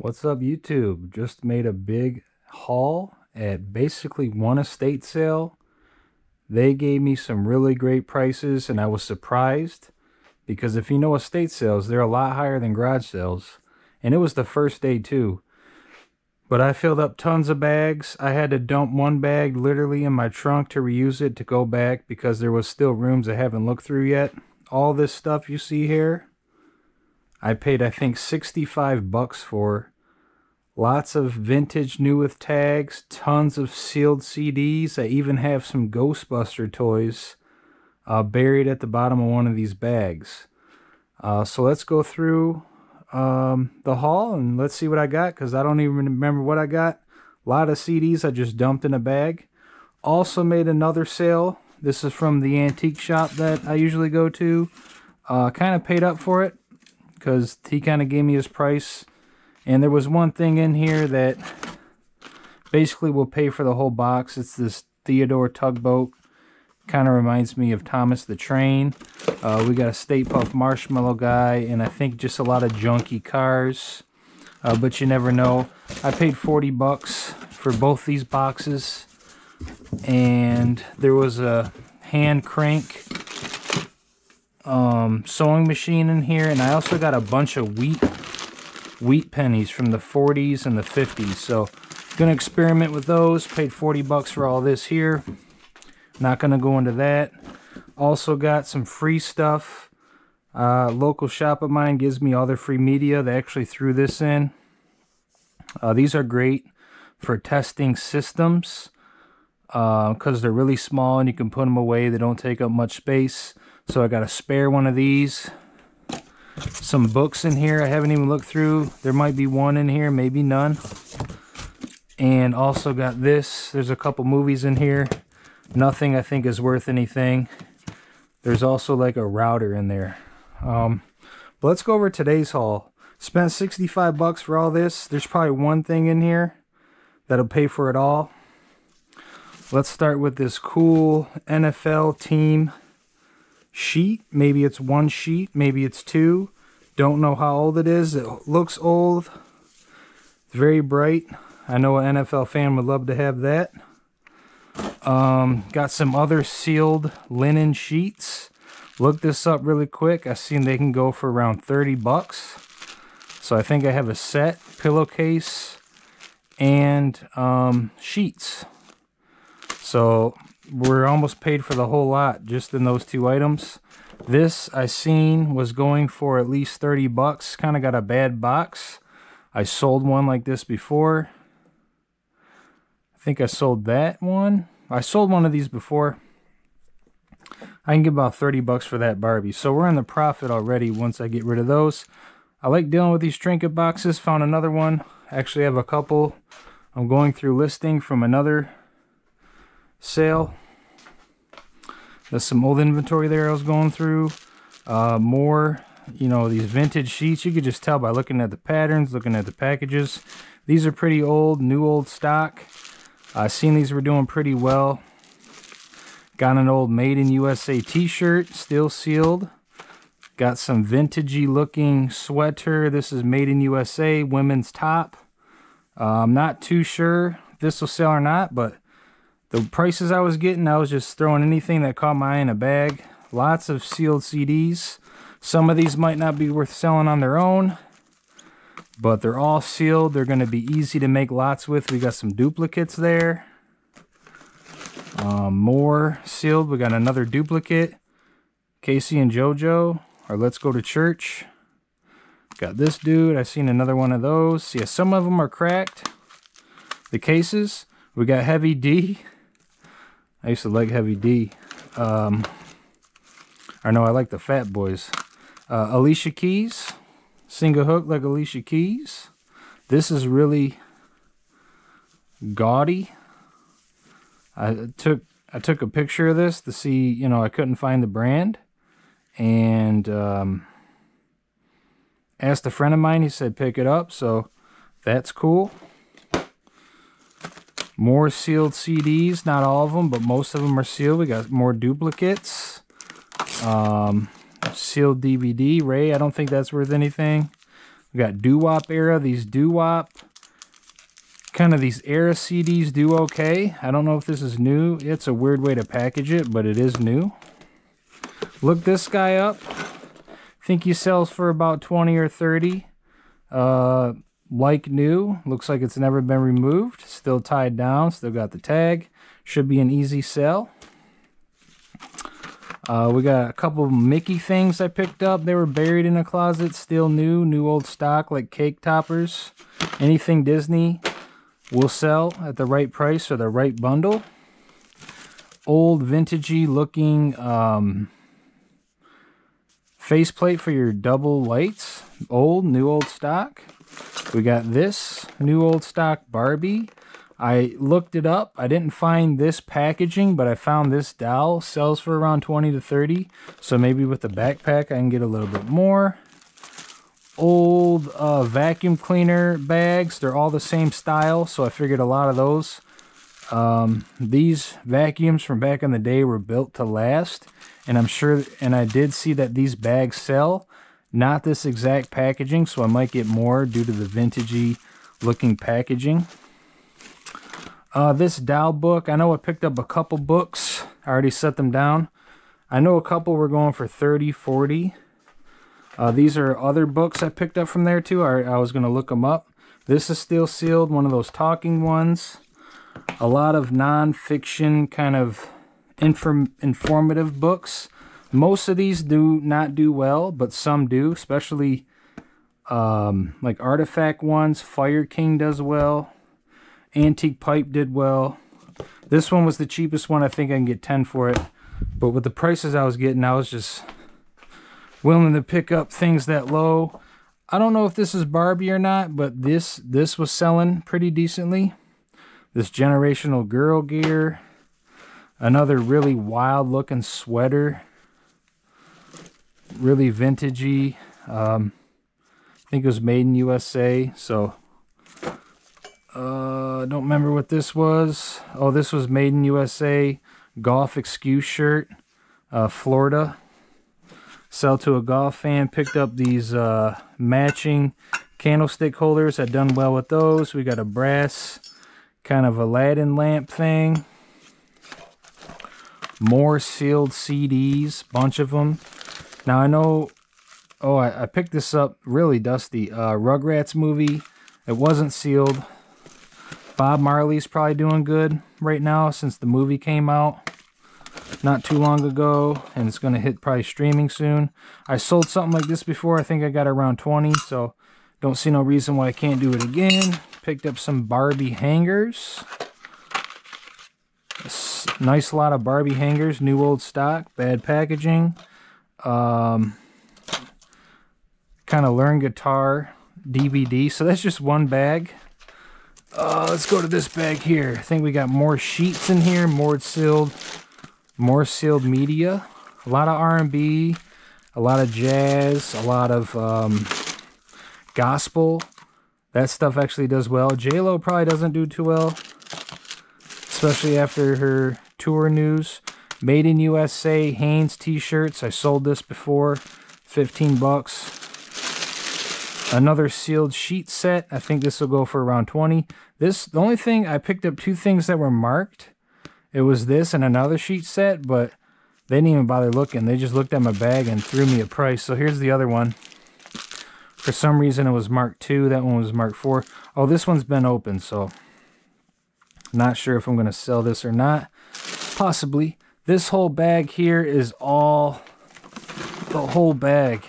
What's up, YouTube? Just made a big haul at basically one estate sale. They gave me some really great prices and I was surprised because if you know estate sales, they're a lot higher than garage sales. And it was the first day too. But I filled up tons of bags. I had to dump one bag literally in my trunk to reuse it to go back because there was still rooms I haven't looked through yet. All this stuff you see here, I paid I think 65 bucks for. Lots of vintage new with tags, tons of sealed CDs. I even have some Ghostbuster toys buried at the bottom of one of these bags. So let's go through the haul and let's see what I got, because I don't even remember what I got. A lot of CDs I just dumped in a bag. Also made another sale. This is from the antique shop that I usually go to. Kind of paid up for it because he kind of gave me his price. And there was one thing in here that basically will pay for the whole box. It's this Theodore tugboat. Kind of reminds me of Thomas the Train. We got a Stay Puft Marshmallow guy, and I think just a lot of junky cars. But you never know. I paid 40 bucks for both these boxes. And there was a hand crank sewing machine in here. And I also got a bunch of wheat pennies from the 40s and the 50s. So gonna experiment with those. Paid 40 bucks for all this here. Not gonna go into that. Also got some free stuff. Local shop of mine gives me all their free media. They actually threw this in. These are great for testing systems because they're really small and you can put them away. They don't take up much space. So I got a spare one of these. Some books in here I haven't even looked through. There might be one in here, maybe none. And also got this. There's a couple movies in here. Nothing I think is worth anything. There's also like a router in there. But let's go over today's haul. Spent 65 bucks for all this. There's probably one thing in here that'll pay for it all. Let's start with this cool NFL team sheet. Maybe it's one sheet, maybe it's two. Don't know how old it is. It looks old. It's very bright. I know an NFL fan would love to have that. Got some other sealed linen sheets. Look this up really quick. I seen they can go for around 30 bucks. So I think I have a set, pillowcase, and sheets. So we're almost paid for the whole lot just in those two items. This I seen was going for at least 30 bucks. Kind of got a bad box. I sold one like this before. I think I sold that one. I sold one of these before. I can get about 30 bucks for that Barbie. So we're in the profit already once I get rid of those. I like dealing with these trinket boxes. Found another one. Actually have a couple. I'm going through listing from another sale. There's some old inventory there I was going through. More, you know, these vintage sheets. You could just tell by looking at the patterns, looking at the packages. These are pretty old, new old stock. I've seen these were doing pretty well. Got an old Made in USA t-shirt, still sealed. Got some vintagey looking sweater. This is Made in USA, women's top. I'm not too sure if this will sell or not, but the prices I was getting, I was just throwing anything that caught my eye in a bag. Lots of sealed CDs. Some of these might not be worth selling on their own, but they're all sealed. They're going to be easy to make lots with. We got some duplicates there. More sealed. We got another duplicate. Casey and JoJo, or Let's Go to Church. Got this dude. I seen another one of those. Yeah, some of them are cracked. The cases. We got Heavy D. I used to like Heavy D. I know I like the Fat Boys. Alicia Keys. Single hook like Alicia Keys. This is really gaudy. I took a picture of this to see, you know, I couldn't find the brand. And asked a friend of mine, he said pick it up, so that's cool. More sealed CDs, not all of them, but most of them are sealed. We got more duplicates. Sealed DVD. Ray, I don't think that's worth anything. We got doo-wop era. These doo-wop, kind of these era CDs do okay. I don't know if this is new. It's a weird way to package it, but it is new. Look this guy up. I think he sells for about 20 or 30. Like new. Looks like it's never been removed. Still tied down. Still got the tag. Should be an easy sell. We got a couple of Mickey things I picked up. They were buried in a closet. Still new. New old stock, like cake toppers. Anything Disney will sell at the right price or the right bundle. Old vintagey looking faceplate for your double lights. New old stock. We got this new old stock Barbie. I looked it up. I didn't find this packaging, but I found this doll. Sells for around 20 to 30. So maybe with the backpack I can get a little bit more. Old vacuum cleaner bags. They're all the same style, so I figured a lot of those. These vacuums from back in the day were built to last, and I'm sure, and I did see that these bags sell. Not this exact packaging, so I might get more due to the vintagey looking packaging. This doll book, I know I picked up a couple books. I already set them down. I know a couple were going for 30, 40. These are other books I picked up from there too. I was going to look them up. This is still sealed, one of those talking ones. A lot of non-fiction kind of informative books. Most of these do not do well, but some do, especially like artifact ones. Fire King does well. Antique Pipe did well. This one was the cheapest one. I think I can get 10 for it. But with the prices I was getting, I was just willing to pick up things that low. I don't know if this is Barbie or not, but this was selling pretty decently. This generational girl gear. Another really wild looking sweater. Really vintagey. I think it was made in USA, so I don't remember what this was. Oh, this was made in USA. Golf excuse shirt. Florida. Sell to a golf fan. Picked up these matching candlestick holders. I've done well with those. We got a brass kind of Aladdin lamp thing. More sealed CDs. Bunch of them. Now I know... Oh, I picked this up really dusty. Rugrats movie. It wasn't sealed. Bob Marley's probably doing good right now since the movie came out not too long ago, and it's going to hit probably streaming soon. I sold something like this before. I think I got around 20, so don't see no reason why I can't do it again. Picked up some Barbie hangers. Nice lot of Barbie hangers, new old stock, bad packaging. Kind of Learn Guitar DVD. So that's just one bag. Let's go to this bag here. I think we got more sheets in here, more sealed media. A lot of R&B, a lot of jazz, a lot of gospel. That stuff actually does well. J-Lo probably doesn't do too well, especially after her tour news. Made in USA Hanes t-shirts. I sold this before, 15 bucks. Another sealed sheet set. I think this will go for around 20. The only thing, I picked up two things that were marked. It was this and another sheet set, but they didn't even bother looking. They just looked at my bag and threw me a price. So here's the other one. For some reason it was marked 2. That one was marked 4. Oh, this one's been open, so not sure if I'm going to sell this or not. Possibly. This whole bag here is all... The whole bag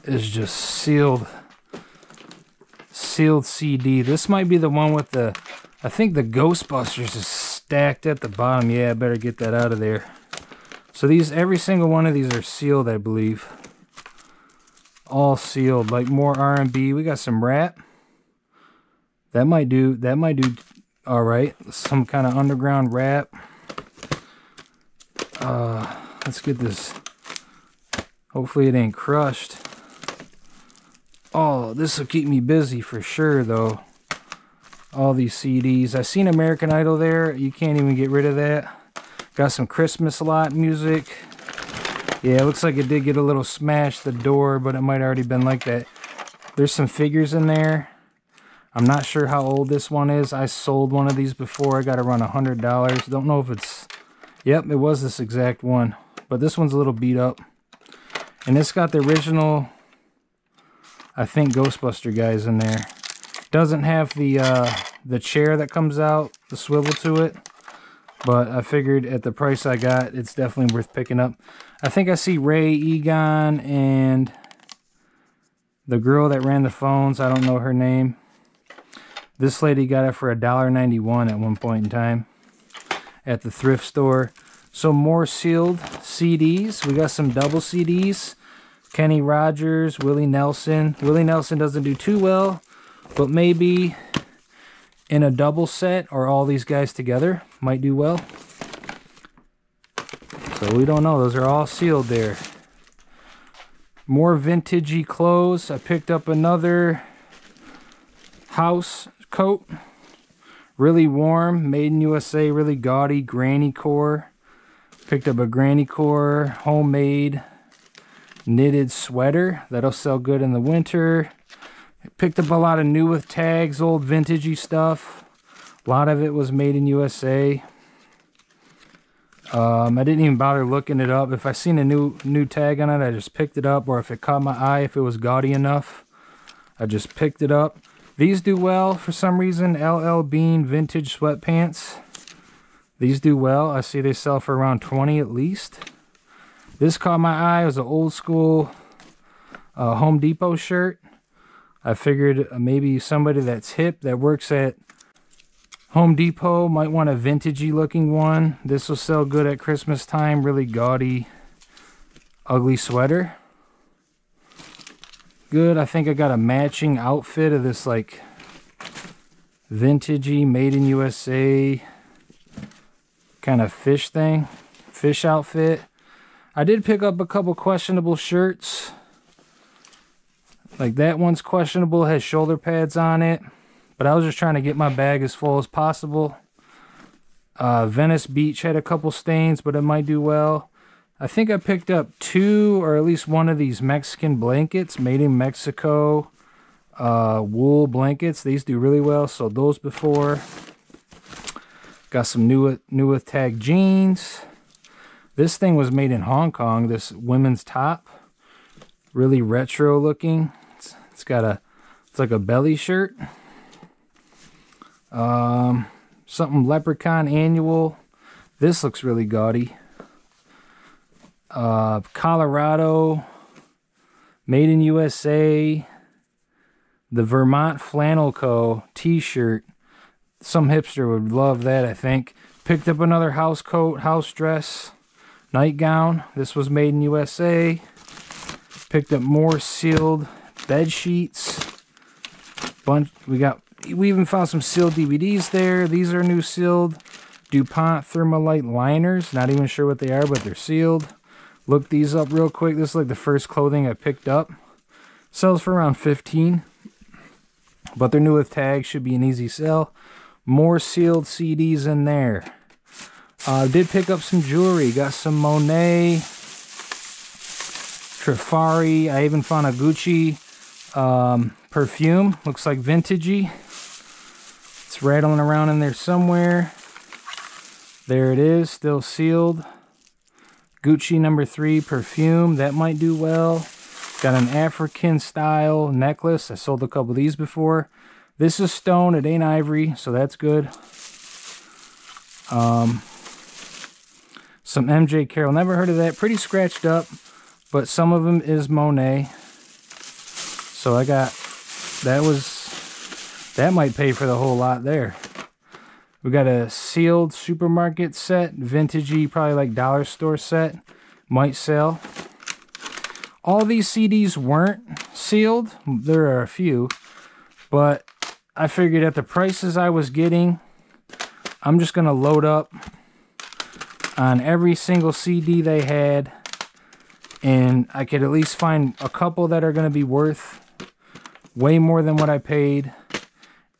is just sealed CD. This might be the one with the... I think the Ghostbusters is stacked at the bottom. Yeah, I better get that out of there. So these, every single one of these are sealed, I believe. All sealed. Like more R&B. We got some rap. That might do all right. Some kind of underground rap. Let's get this. Hopefully it ain't crushed. Oh, this will keep me busy for sure, though. All these CDs. I seen American Idol there. You can't even get rid of that. Got some Christmas lot music. Yeah, it looks like it did get a little smashed, the door, but it might already been like that. There's some figures in there. I'm not sure how old this one is. I sold one of these before. I got around $100. Don't know if it's... Yep, it was this exact one. But this one's a little beat up. And it's got the original, I think, Ghostbuster guys in there. Doesn't have the chair that comes out, the swivel to it. But I figured at the price I got, it's definitely worth picking up. I think I see Ray, Egon, and the girl that ran the phones. I don't know her name. This lady got it for $1.91 at one point in time at the thrift store. So more sealed CDs. We got some double CDs. Kenny Rogers, Willie Nelson. Willie Nelson doesn't do too well, but maybe in a double set or all these guys together might do well. So we don't know. Those are all sealed there. More vintagey clothes. I picked up another house coat. Really warm, made in USA, really gaudy granny core. Picked up a granny core homemade knitted sweater. That'll sell good in the winter. Picked up a lot of new with tags, old vintagey stuff. A lot of it was made in USA. I didn't even bother looking it up. If I seen a new tag on it, I just picked it up. Or if it caught my eye, if it was gaudy enough, I just picked it up. These do well for some reason. LL Bean vintage sweatpants. These do well. I see they sell for around 20 at least. This caught my eye. It was an old school Home Depot shirt. I figured maybe somebody that's hip that works at Home Depot might want a vintagey looking one. This will sell good at Christmas time. Really gaudy, ugly sweater. Good. I think I got a matching outfit of this like vintagey, made in USA kind of fish thing. Fish outfit. I did pick up a couple questionable shirts. Like that one's questionable, has shoulder pads on it. But I was just trying to get my bag as full as possible. Venice Beach had a couple stains, but it might do well. I think I picked up 2 or at least one of these Mexican blankets, made in Mexico. Wool blankets. These do really well. Sold those before. Got some new with tag jeans. This thing was made in Hong Kong. This women's top. Really retro looking. It's got a, it's like a belly shirt. Something Leprechaun Annual. This looks really gaudy. Colorado, made in USA. The Vermont Flannel Co. t-shirt. Some hipster would love that, I think. Picked up another house coat, house dress, nightgown. This was made in USA. Picked up more sealed bed sheets. We even found some sealed DVDs there. These are new sealed DuPont Thermalite liners. Not even sure what they are, but they're sealed. Look these up real quick. This is like the first clothing I picked up. Sells for around $15. But they're new with tags. Should be an easy sell. More sealed CDs in there. Did pick up some jewelry. Got some Monet, Trifari. I even found a Gucci perfume. Looks like vintagey. It's rattling around in there somewhere. There it is, still sealed. Gucci number 3 perfume. That might do well. Got an African style necklace. I sold a couple of these before. This is stone. It ain't ivory, so that's good. Some MJ Carroll. Never heard of that. Pretty scratched up, but some of them is Monet. So I got, that might pay for the whole lot there. We got a sealed supermarket set, vintagey, probably like dollar store set. Might sell. All these CDs weren't sealed. There are a few, but I figured at the prices I was getting, I'm just gonna load up on every single CD they had, and I could at least find a couple that are gonna be worth way more than what I paid,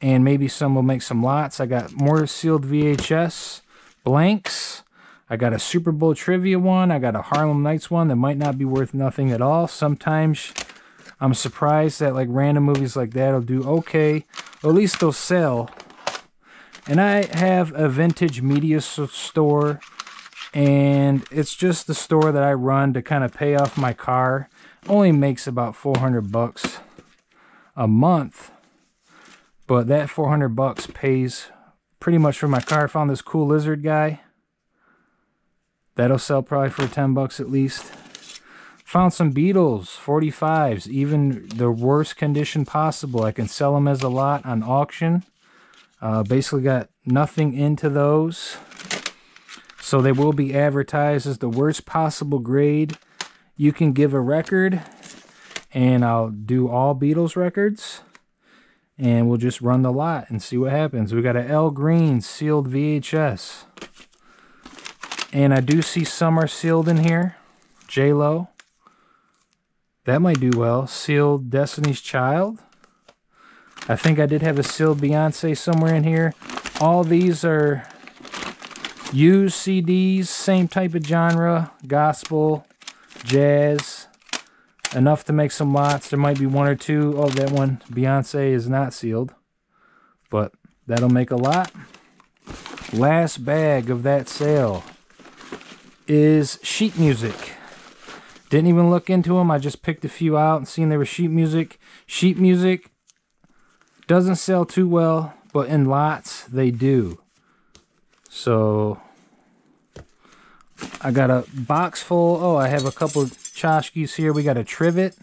and maybe some will make some lots. I got more sealed VHS blanks. I got a Super Bowl trivia one. I got a Harlem Nights one that might not be worth nothing at all. Sometimes I'm surprised that like random movies like that will do okay, or at least they'll sell. And I have a vintage media store, and it's just the store that I run to kind of pay off my car. Only makes about 400 bucks a month, but that 400 bucks pays pretty much for my car. I found this cool lizard guy. That'll sell probably for 10 bucks at least. Found some Beatles 45s, even the worst condition possible. I can sell them as a lot on auction. Basically got nothing into those, so they will be advertised as the worst possible grade you can give a record, and I'll do all Beatles records, and we'll just run the lot and see what happens. We got an Al Green sealed VHS, and I do see some are sealed in here. J-Lo, that might do well. Sealed Destiny's Child. I think I did have a sealed Beyonce somewhere in here. All these are used CDs, same type of genre, gospel, jazz, enough to make some lots. There might be one or two. Oh, that one, Beyonce, is not sealed, but that'll make a lot. Last bag of that sale is sheet music. Didn't even look into them. I just picked a few out and seen they were sheet music. Sheet music doesn't sell too well, but in lots they do. So I got a box full. Oh, I have a couple of tchotchkes here. We got a trivet.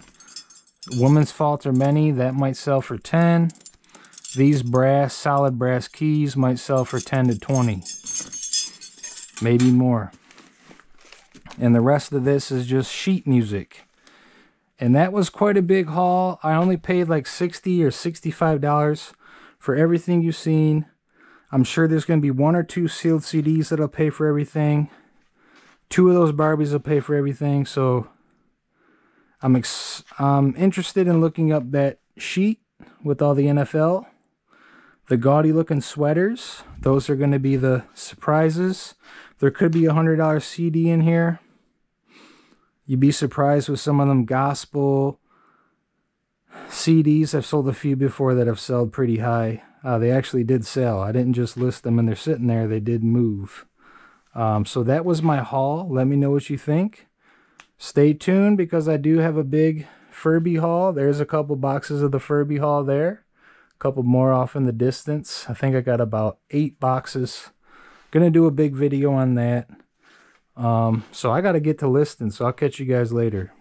Woman's Fault Are Many. That might sell for 10. These brass, solid brass keys might sell for 10 to 20. Maybe more. And the rest of this is just sheet music. And that was quite a big haul. I only paid like $60 or $65 for everything you've seen. I'm sure there's going to be one or two sealed CDs that'll pay for everything. Two of those Barbies will pay for everything. So I'm interested in looking up that sheet with all the NFL. The gaudy looking sweaters. Those are going to be the surprises. There could be a $100 CD in here. You'd be surprised with some of them gospel CDs. I've sold a few before that have sold pretty high. They actually did sell. I didn't just list them and they're sitting there. They did move. So that was my haul. Let me know what you think. Stay tuned because I do have a big Furby haul. There's a couple boxes of the Furby haul there. A couple more off in the distance. I think I got about 8 boxes. Gonna do a big video on that. So I got to get to listing, so I'll catch you guys later.